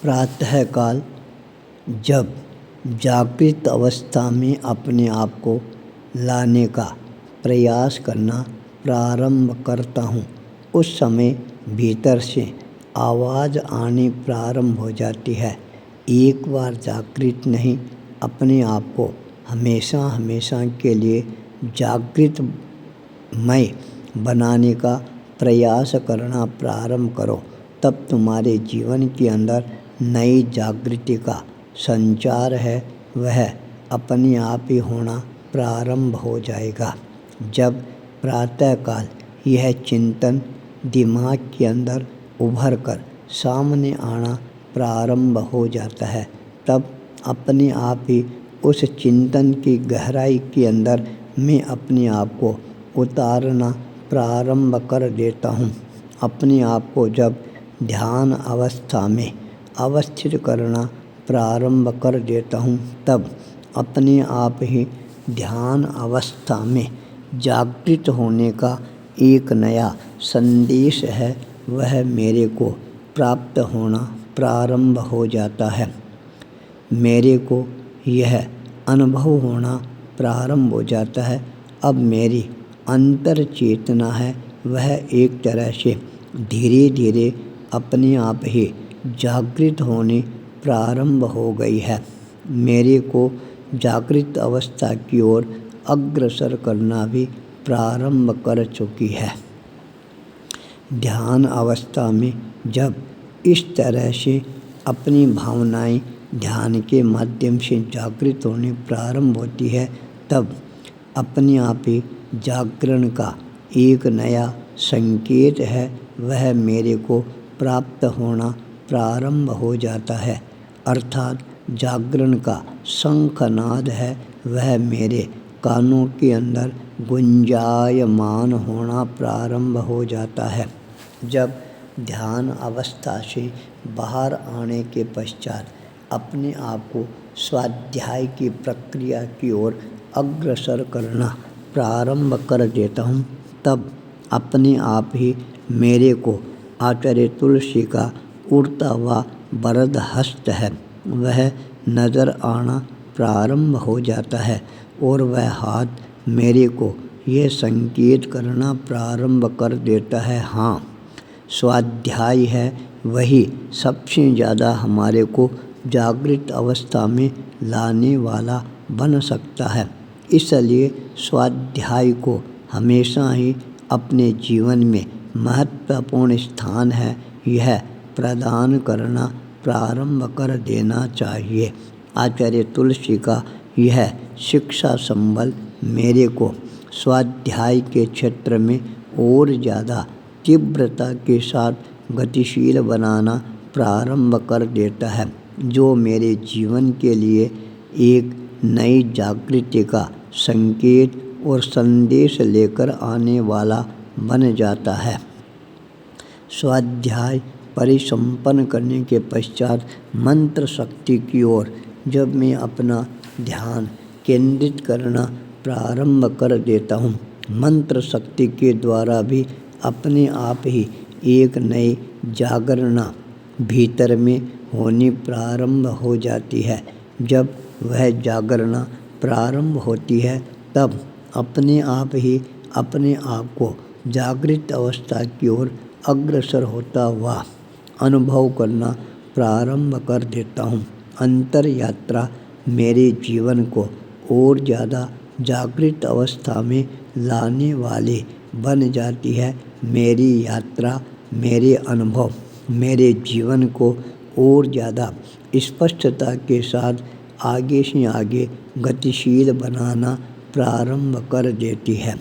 प्रातःकाल जब जागृत अवस्था में अपने आप को लाने का प्रयास करना प्रारंभ करता हूँ, उस समय भीतर से आवाज़ आनी प्रारंभ हो जाती है। एक बार जागृत नहीं, अपने आप को हमेशा हमेशा के लिए जागृतमय बनाने का प्रयास करना प्रारंभ करो, तब तुम्हारे जीवन के अंदर नई जागृति का संचार है वह अपने आप ही होना प्रारंभ हो जाएगा। जब प्रातःकाल यह चिंतन दिमाग के अंदर उभर कर सामने आना प्रारंभ हो जाता है, तब अपने आप ही उस चिंतन की गहराई के अंदर मैं अपने आप को उतारना प्रारंभ कर देता हूँ। अपने आप को जब ध्यान अवस्था में अवस्थित करना प्रारंभ कर देता हूँ, तब अपने आप ही ध्यान अवस्था में जागृत होने का एक नया संदेश है वह मेरे को प्राप्त होना प्रारंभ हो जाता है। मेरे को यह अनुभव होना प्रारंभ हो जाता है, अब मेरी अंतर चेतना है वह एक तरह से धीरे धीरे अपने आप ही जागृत होने प्रारंभ हो गई है। मेरे को जागृत अवस्था की ओर अग्रसर करना भी प्रारंभ कर चुकी है। ध्यान अवस्था में जब इस तरह से अपनी भावनाएं ध्यान के माध्यम से जागृत होने प्रारंभ होती है, तब अपने आप ही जागरण का एक नया संकेत है वह मेरे को प्राप्त होना प्रारंभ हो जाता है। अर्थात जागरण का शंखनाद है वह मेरे कानों के अंदर गुंजायमान होना प्रारंभ हो जाता है। जब ध्यान अवस्था से बाहर आने के पश्चात अपने आप को स्वाध्याय की प्रक्रिया की ओर अग्रसर करना प्रारंभ कर देता हूँ, तब अपने आप ही मेरे को आचार्य तुलसी का उड़ता हुआ वरद हस्त है वह नज़र आना प्रारंभ हो जाता है और वह हाथ मेरे को यह संकेत करना प्रारंभ कर देता है, हाँ, स्वाध्याय है वही सबसे ज़्यादा हमारे को जागृत अवस्था में लाने वाला बन सकता है। इसलिए स्वाध्याय को हमेशा ही अपने जीवन में महत्वपूर्ण स्थान है यह प्रदान करना प्रारंभ कर देना चाहिए। आचार्य तुलसी का यह शिक्षा संबल मेरे को स्वाध्याय के क्षेत्र में और ज़्यादा तीव्रता के साथ गतिशील बनाना प्रारंभ कर देता है, जो मेरे जीवन के लिए एक नई जागृति का संकेत और संदेश लेकर आने वाला बन जाता है। स्वाध्याय परिसंपन्न करने के पश्चात मंत्र शक्ति की ओर जब मैं अपना ध्यान केंद्रित करना प्रारंभ कर देता हूँ, मंत्र शक्ति के द्वारा भी अपने आप ही एक नई जागरणा भीतर में होनी प्रारंभ हो जाती है। जब वह जागरणा प्रारंभ होती है, तब अपने आप ही अपने आप को जागृत अवस्था की ओर अग्रसर होता हुआ अनुभव करना प्रारंभ कर देता हूँ। अंतर यात्रा मेरे जीवन को और ज़्यादा जागृत अवस्था में लाने वाली बन जाती है। मेरी यात्रा, मेरे अनुभव मेरे जीवन को और ज़्यादा स्पष्टता के साथ आगे से आगे गतिशील बनाना प्रारंभ कर देती है।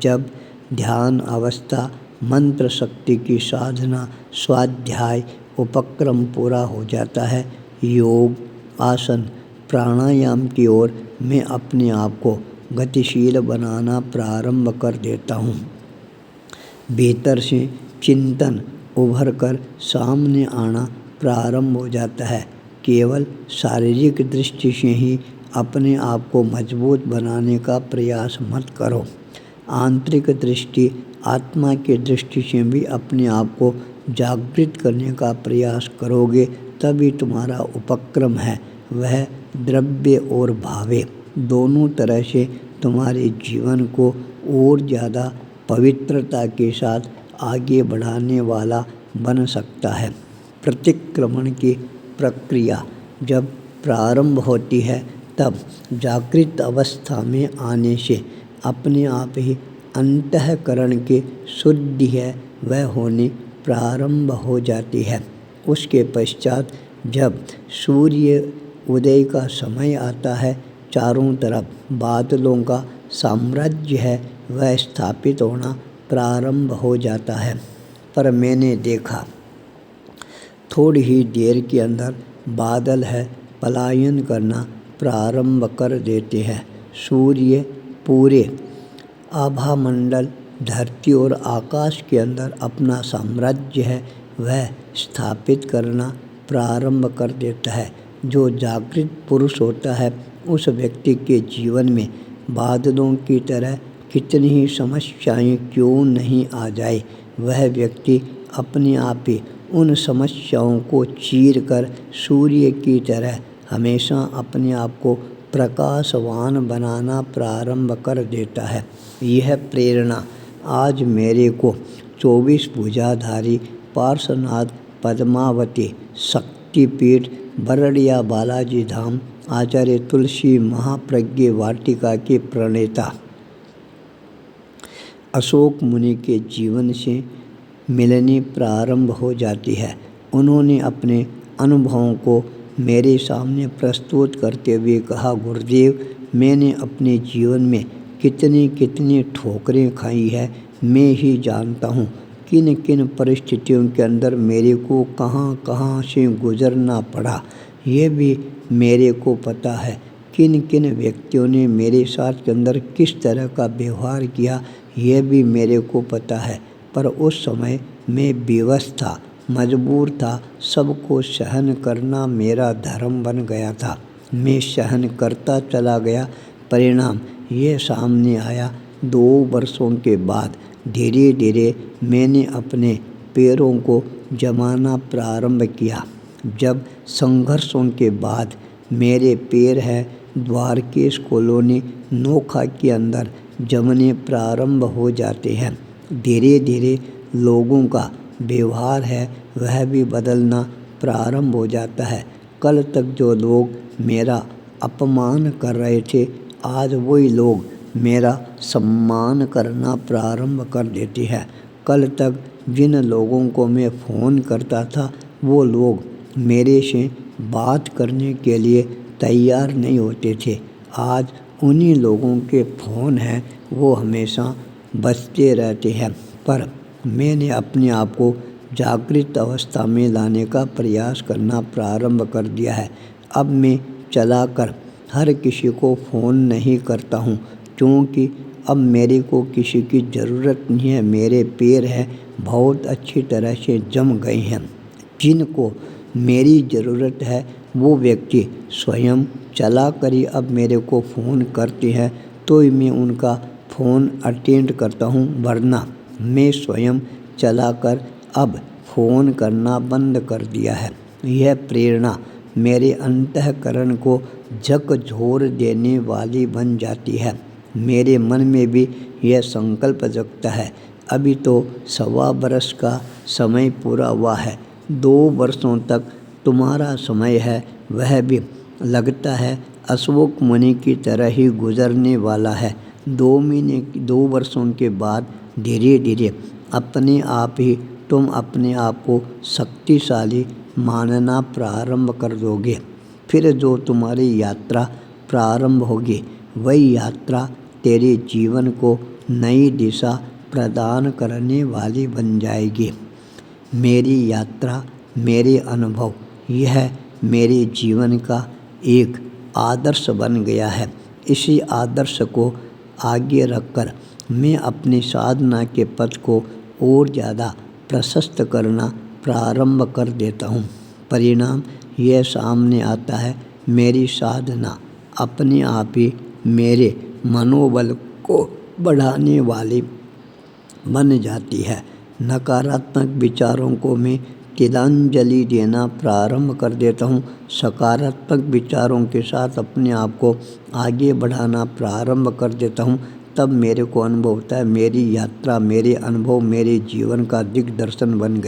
जब ध्यान अवस्था, मंत्र शक्ति की साधना, स्वाध्याय उपक्रम पूरा हो जाता है, योग, आसन, प्राणायाम की ओर मैं अपने आप को गतिशील बनाना प्रारंभ कर देता हूँ। भीतर से चिंतन उभर कर सामने आना प्रारंभ हो जाता है। केवल शारीरिक दृष्टि से ही अपने आप को मजबूत बनाने का प्रयास मत करो। आंतरिक दृष्टि, आत्मा की दृष्टि से भी अपने आप को जागृत करने का प्रयास करोगे, जितना भी तुम्हारा उपक्रम है वह द्रव्य और भावे दोनों तरह से तुम्हारे जीवन को और ज़्यादा पवित्रता के साथ आगे बढ़ाने वाला बन सकता है। प्रतिक्रमण की प्रक्रिया जब प्रारंभ होती है तब जागृत अवस्था में आने से अपने आप ही अंतःकरण की शुद्धि है वह होनी प्रारंभ हो जाती है। उसके पश्चात जब सूर्य उदय का समय आता है चारों तरफ बादलों का साम्राज्य है वह स्थापित होना प्रारंभ हो जाता है। पर मैंने देखा थोड़ी ही देर के अंदर बादल है पलायन करना प्रारंभ कर देते हैं। सूर्य पूरे आभामंडल धरती और आकाश के अंदर अपना साम्राज्य है वह स्थापित करना प्रारंभ कर देता है। जो जागृत पुरुष होता है उस व्यक्ति के जीवन में बादलों की तरह कितनी ही समस्याएं क्यों नहीं आ जाए वह व्यक्ति अपने आप ही उन समस्याओं को चीर कर सूर्य की तरह हमेशा अपने आप को प्रकाशवान बनाना प्रारंभ कर देता है। यह प्रेरणा आज मेरे को 24 भुजाधारी पार्श्वनाथ पद्मावती शक्तिपीठ बरड़िया बालाजी धाम आचार्य तुलसी महाप्रज्ञ वाटिका के प्रणेता अशोक मुनि के जीवन से मिलनी प्रारंभ हो जाती है। उन्होंने अपने अनुभवों को मेरे सामने प्रस्तुत करते हुए कहा, गुरुदेव मैंने अपने जीवन में कितनी कितनी ठोकरें खाई है मैं ही जानता हूँ। किन किन परिस्थितियों के अंदर मेरे को कहाँ कहाँ से गुजरना पड़ा ये भी मेरे को पता है। किन किन व्यक्तियों ने मेरे साथ के अंदर किस तरह का व्यवहार किया यह भी मेरे को पता है। पर उस समय मैं विवश था, मजबूर था, सबको सहन करना मेरा धर्म बन गया था। मैं सहन करता चला गया। परिणाम ये सामने आया 2 वर्षों के बाद धीरे धीरे मैंने अपने पैरों को जमाना प्रारंभ किया। जब संघर्षों के बाद मेरे पैर है द्वारकेश कॉलोनी नोखा के अंदर जमने प्रारंभ हो जाते हैं। धीरे धीरे लोगों का व्यवहार है वह भी बदलना प्रारंभ हो जाता है। कल तक जो लोग मेरा अपमान कर रहे थे आज वही लोग मेरा सम्मान करना प्रारंभ कर देते हैं। कल तक जिन लोगों को मैं फ़ोन करता था वो लोग मेरे से बात करने के लिए तैयार नहीं होते थे। आज उन्हीं लोगों के फ़ोन हैं वो हमेशा बजते रहते हैं। पर मैंने अपने आप को जागृत अवस्था में लाने का प्रयास करना प्रारंभ कर दिया है। अब मैं चलाकर हर किसी को फ़ोन नहीं करता हूँ क्योंकि अब मेरे को किसी की ज़रूरत नहीं है। मेरे पैर हैं बहुत अच्छी तरह से जम गए हैं। जिनको मेरी ज़रूरत है वो व्यक्ति स्वयं चला कर ही अब मेरे को फ़ोन करते हैं तो ही मैं उनका फ़ोन अटेंड करता हूँ, वरना मैं स्वयं चलाकर अब फ़ोन करना बंद कर दिया है। यह प्रेरणा मेरे अंतःकरण को झकझोर देने वाली बन जाती है। मेरे मन में भी यह संकल्प जगता है अभी तो 1.25 बरस का समय पूरा हुआ है। 2 वर्षों तक तुम्हारा समय है वह भी लगता है अशोक मुनि की तरह ही गुजरने वाला है। 2 वर्षों के बाद धीरे धीरे अपने आप ही तुम अपने आप को शक्तिशाली मानना प्रारंभ कर दोगे। फिर जो तुम्हारी यात्रा प्रारंभ होगी वही यात्रा तेरे जीवन को नई दिशा प्रदान करने वाली बन जाएगी। मेरी यात्रा मेरे अनुभव यह मेरे जीवन का एक आदर्श बन गया है। इसी आदर्श को आगे रखकर मैं अपनी साधना के पथ को और ज़्यादा प्रशस्त करना प्रारंभ कर देता हूँ। परिणाम यह सामने आता है मेरी साधना अपने आप ही मेरे मनोबल को बढ़ाने वाली बन जाती है। नकारात्मक विचारों को मैं तिलांजलि देना प्रारंभ कर देता हूँ, सकारात्मक विचारों के साथ अपने आप को आगे बढ़ाना प्रारंभ कर देता हूँ, तब मेरे को अनुभव होता है मेरी यात्रा, मेरे अनुभव मेरे जीवन का दिग्दर्शन बन